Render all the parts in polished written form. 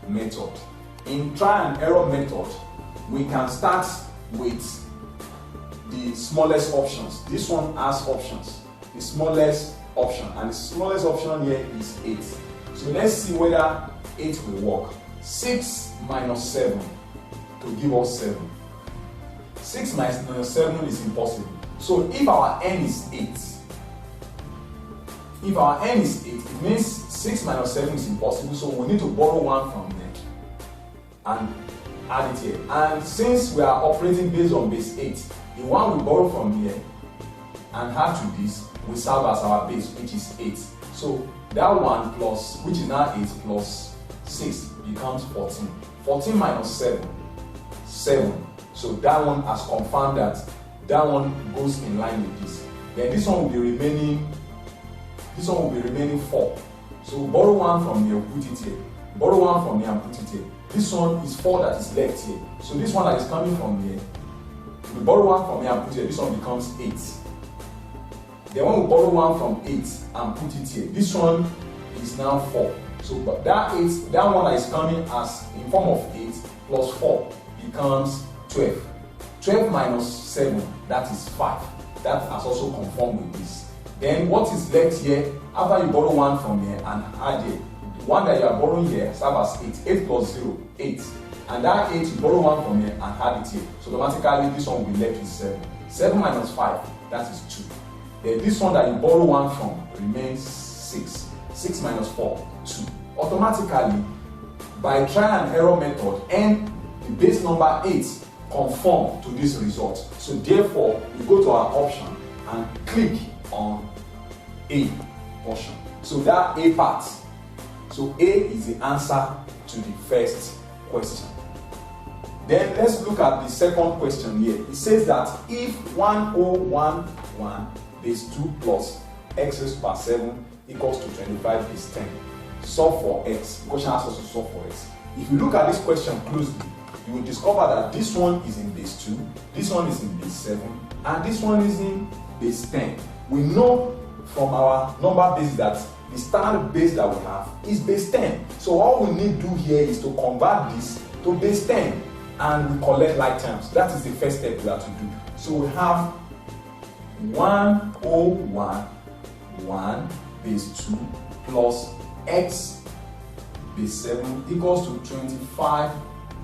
method. In try and error method, we can start with the smallest options. This one has options. The smallest option, and the smallest option here is 8. So let's see whether 8 will work. 6 minus 7 to give us 7. 6 minus 7 is impossible. So if our n is 8, it means 6 minus 7 is impossible, so we need to borrow 1 from there and add it here. And since we are operating based on base 8, the one we borrow from here and add to this will serve as our base, which is 8. So that one plus, which is now 8 plus 6 becomes 14. 14 minus 7, 7. So that one has confirmed that one goes in line with this. Then this one will be remaining 4. So we borrow 1 from here, put it here. Borrow 1 from here and put it here. This one is 4 that is left here. So this one that is coming from here, we borrow 1 from here and put it here. This one becomes 8. Then when we borrow 1 from 8 and put it here, this one is now 4. So but that one that is coming as in form of 8 plus 4 becomes 12. 12 minus 7, that is 5. That has also conformed with this. Then what is left here, after you borrow 1 from here and add here, the one that you are borrowing here serves as 8. 8 plus 0, 8. And that 8, you borrow 1 from here and add it here. So automatically this one will be left with 7. 7 minus 5, that is 2. Then this one that you borrow 1 from remains 6. 6 minus 4, 2. Automatically, by try and error method, and the base number 8 conform to this result. So therefore, we go to our option and click on A portion. So that A part. So A is the answer to the first question. Then let's look at the second question here. It says that if 1011 base 2 plus x raised to power 7 equals to 25 base 10, solve for x. The question asks us to solve for x. If you look at this question closely, you will discover that this one is in base 2, this one is in base 7, and this one is in base 10. We know from our number base that the standard base that we have is base 10. So all we need to do here is to convert this to base 10 and we collect like terms. That is the first step we have to do. So we have 1011 base 2 plus x base 7 equals to 25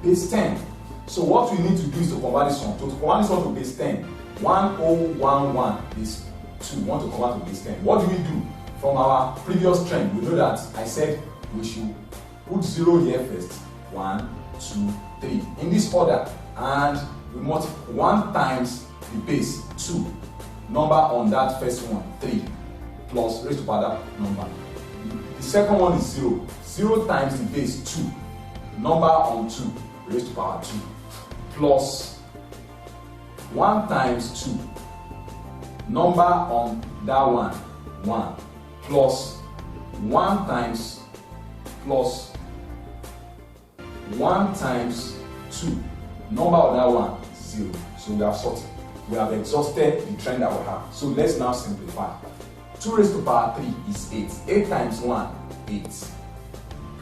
base 10. So what we need to do is to convert this one. To convert this one to base 10, 1011 base 2, we want to convert to base 10. What do we do? From our previous trend, we know that I said we should put 0 here first. 1, 2, 3. In this order. And we multiply 1 times the base 2. Number on that first one, 3. Plus raised to power that number. The second one is 0. 0 times the base 2. Number on 2. Raised to power 2. Plus 1 times 2. Number on that one, 1. Plus 1 times plus 1 times 2. Number of that one, 0. So we have sorted. We have exhausted the trend that we have. So let's now simplify. 2 raised to power 3 is 8. 8 times 1, 8.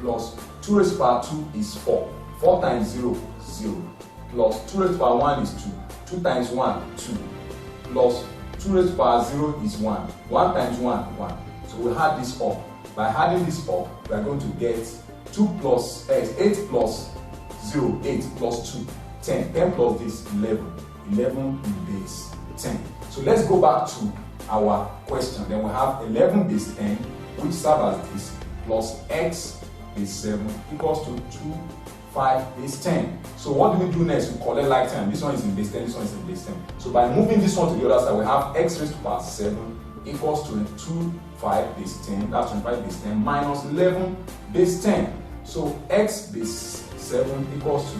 Plus 2 raised to power 2 is 4. 4 times 0, 0. Plus 2 raised to power 1 is 2. 2 times 1, 2. Plus 2 raised to power 0 is 1. 1 times 1, 1. So we add this up. By adding this up, we are going to get 2 plus 8 plus 0, 8 plus 2, 10. 10 plus this, 11. 11 in base 10. So let's go back to our question. Then we have 11 base 10, which serves as this, plus x base 7 equals to 2, 5 base 10. So what do we do next? We collect like term. This one is in base 10, this one is in base 10. So by moving this one to the other side, we have x raised to power 7 equals to 2, 5 base 10, that's 25 base 10, minus 11 base 10. So x base 7 equals to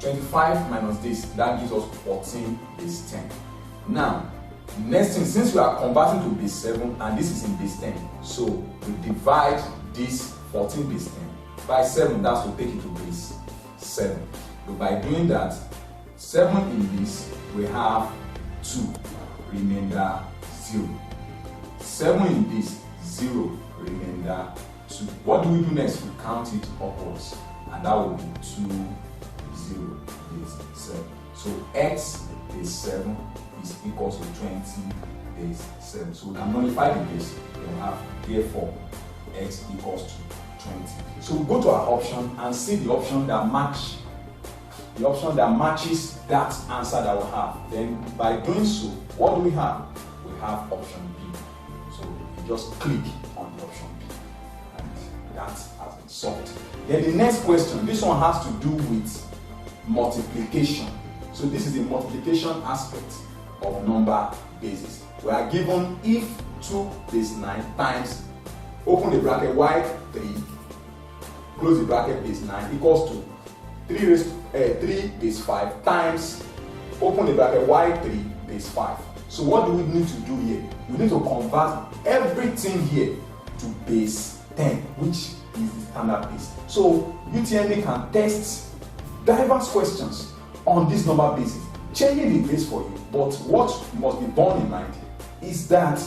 25 minus this, that gives us 14 base 10. Now, next thing, since we are converting to base 7 and this is in base 10, so we divide this 14 base 10 by 7, that's to take it to base 7. So by doing that, 7 in this, we have 2, remainder 0. 7 in this, 0, remainder 2. 2. What do we do next? We count it upwards, and that will be 2, 0 base 7. So x base 7 is equal to 20 base 7. So we can nullify the base. Then we have therefore x equals to 20. So we go to our option and see the option that matches that answer that we have. Then by doing so, what do we have? We have option B. So you just click on the option B, and that has been solved. Then the next question, this one has to do with multiplication. So this is the multiplication aspect of number bases. We are given if 2 base 9 times, open the bracket, y3, close the bracket, base 9 equals to 3 base 5 times, open the bracket, y3 base 5. So what do we need to do here? We need to convert everything here to base 10, which is the standard base. So UTME can test diverse questions on this number basis, changing the base for you. But what must be borne in mind is that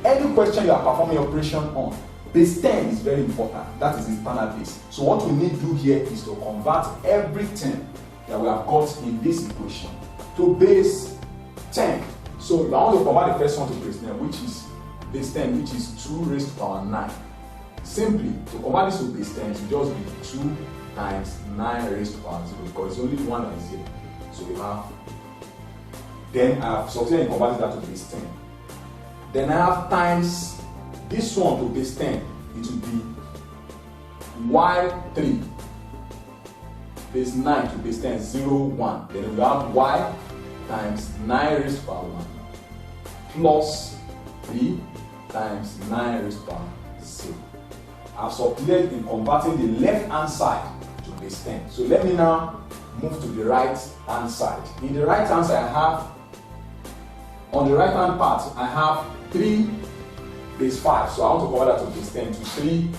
any question you are performing operation on, base 10 is very important. That is the standard base. So what we need to do here is to convert everything that we have got in this equation to base 10. So if I want to convert the first one to base 10, which is base 10, which is 2 raised to the power 9. Simply, to convert this to base 10, it will just be 2 times 9 raised to the power 0, because it's only one that is here. So we have, then I have succeeded in converting that to base 10. Then I have times this one to base 10, it will be y3 base 9 to base 10, 0, 1. Then we have y times 9 raised to the power 1 plus 3 times 9 raised to the power 0. I have succeeded in converting the left hand side to base 10. So let me now move to the right hand side. In the right hand side, I have, on the right hand part, I have 3 base 5. So I want to convert that to base 10 to 3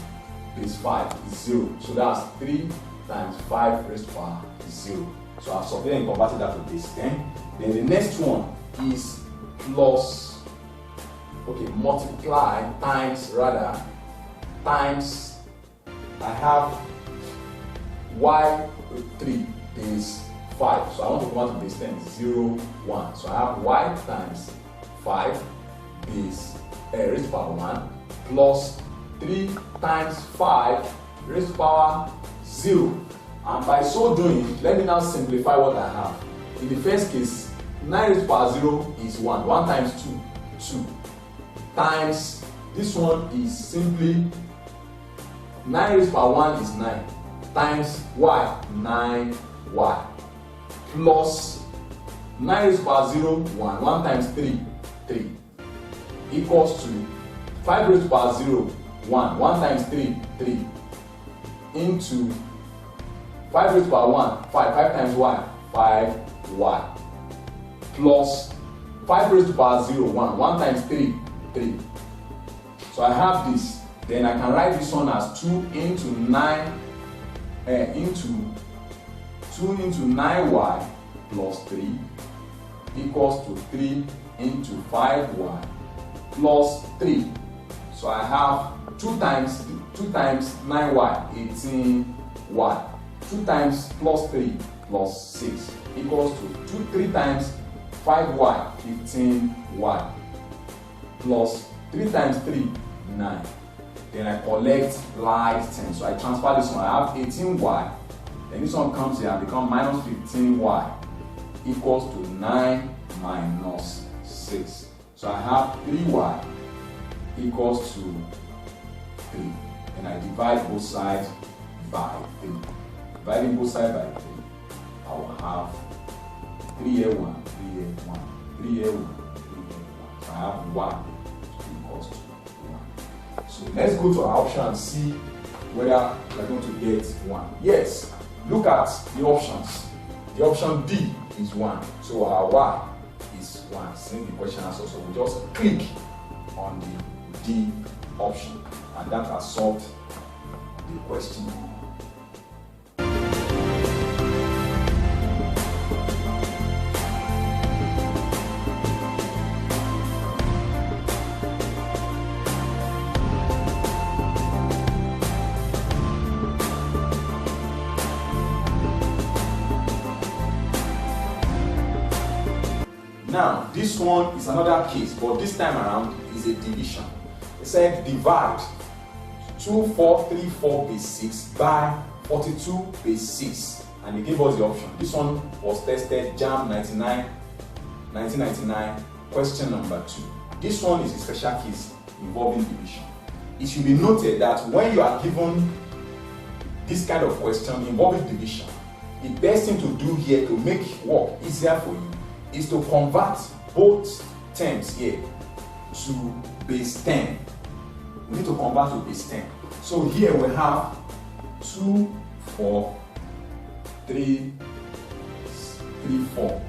base 5 is 0. So that's 3 times 5 raised to the power 0. So I've succeeded in converting that to base 10. Then the next one is plus, multiply times, I have y3 base 5. So I want to convert to base 10, 0, 1. So I have y times 5 base raised to power 1 plus 3 times 5 raised to power 0. And by so doing, let me now simplify what I have. In the first case, 9 raised to power 0 is 1. 1 times 2, 2. Times, this one is simply 9 raised to power 1 is 9. Times y, 9y. Plus 9 raised to power 0, 1. 1 times 3, 3. Equals to 5 raised to power 0, 1. 1 times 3, 3. Into 5 raised to power 1, 5. 5 times y, 5y. Plus 5 raised to power 0, 1. 1 times 3, 3. So I have this. Then I can write this one as 2 into 9 into 2 into 9y plus 3 equals to 3 into 5y plus 3. So I have 2 times 9y, 18y. 2 times plus 3 plus 6 equals to 3 times 5y, 15y plus 3 times 3, 9. Then I collect like 10. So I transfer this one. I have 18y. Then this one comes here and becomes minus 15y equals to 9 minus 6. So I have 3y equals to 3. And I divide both sides by 3. Dividing both sides by 3, I will have 3a1, 3a1, 3a1, 3a1. So I have 1 equals to 1. So let's go to our option and see whether we're going to get 1. Yes, look at the options. The option D is 1. So our Y is 1. Same the question answer. So we just click on the D option, and that has solved the question. Now, this one is another case, but this time around is a division. It said divide 2434 base 6 by 42 base 6, and they gave us the option. This one was tested JAMB 1999, question number 2. This one is a special case involving division. It should be noted that when you are given this kind of question involving division, the best thing to do here to make work easier for you is to convert both terms here to base 10. We need to convert to base 10. So here we have 2, 4, 3, 4.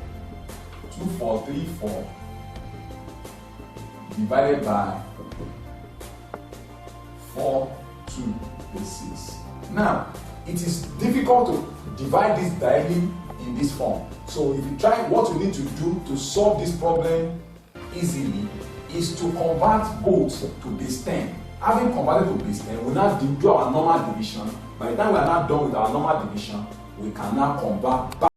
2, 4, 3, 4 divided by 4, 2 base 6. Now, it is difficult to divide this directly in this form. So if you try, what you need to do to solve this problem easily is to convert both to base 10. Having converted to base 10, we now do our normal division. By the time we are now done with our normal division, we can now convert back